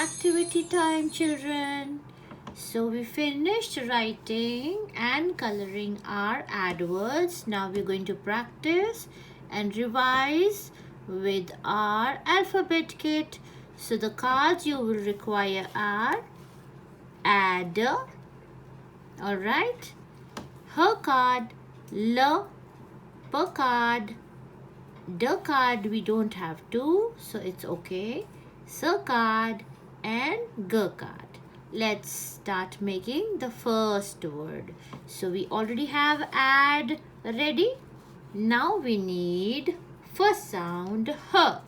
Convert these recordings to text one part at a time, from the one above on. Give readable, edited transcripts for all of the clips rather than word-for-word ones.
Activity time, children. So we finished writing and coloring our adwords. Now we're going to practice and revise with our alphabet kit. So the cards you will require are adder, alright, her card, L, per card, the card we don't have to, so it's okay, sir card and g card. Let's start making the first word. So we already have add ready. Now we need first sound her.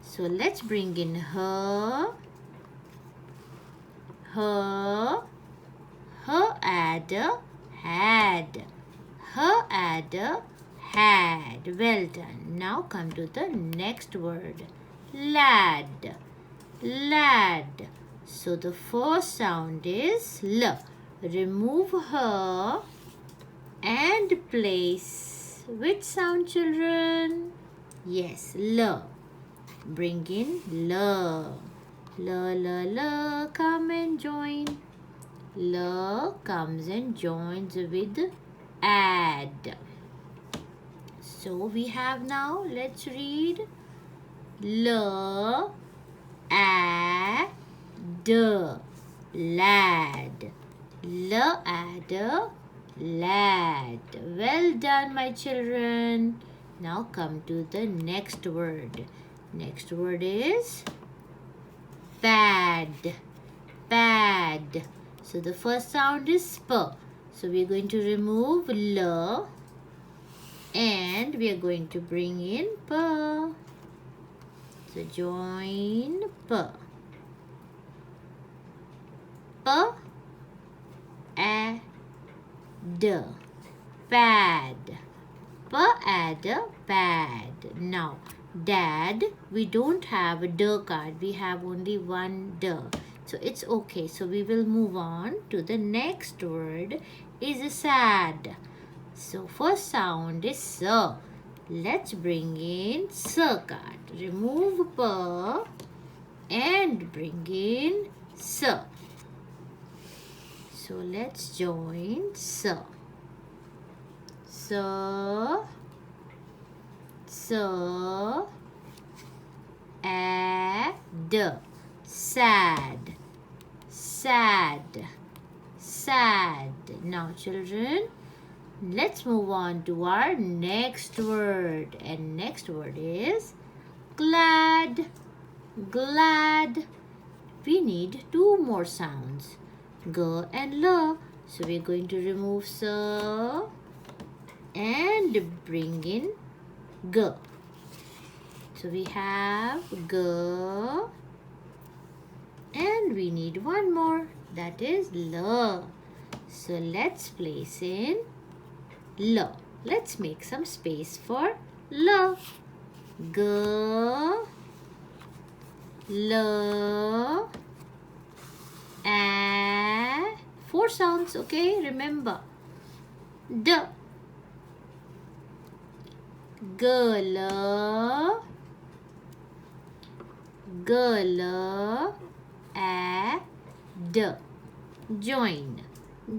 So let's bring in her, her adder had, her adder had. Well done. Now come to the next word. Lad, lad. So the first sound is L. Remove her and place which sound, children? Yes, L. Bring in L. L, come and join. L comes and joins with add. So we have now, let's read L, add, lad. L, add, lad. Well done, my children. Now come to the next word. Next word is bad, bad. So the first sound is sp. So we are going to remove L and we are going to bring in p. So join p. P, a, d, bad. P, a, d, bad. Now, dad, we don't have a d card. We have only one d. So it's okay. So we will move on to the next word is sad. So first sound is s. Let's bring in s card. Remove p and bring in s. So let's join s. Add, sad, sad, sad. Now children, let's move on to our next word. And next word is glad, glad. We need two more sounds, g and l. So we're going to remove s and bring in g. So we have g and we need one more, that is l. So let's place in l. Let's make some space for l. G, l, a. Four sounds, okay? Remember. D, girl, girl, d. Join.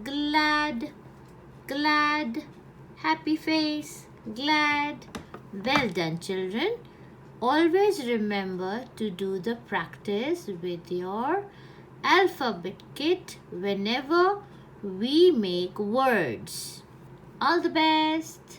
Glad, glad, happy face, glad. Well done, children. Always remember to do the practice with your alphabet kit whenever we make words. All the best.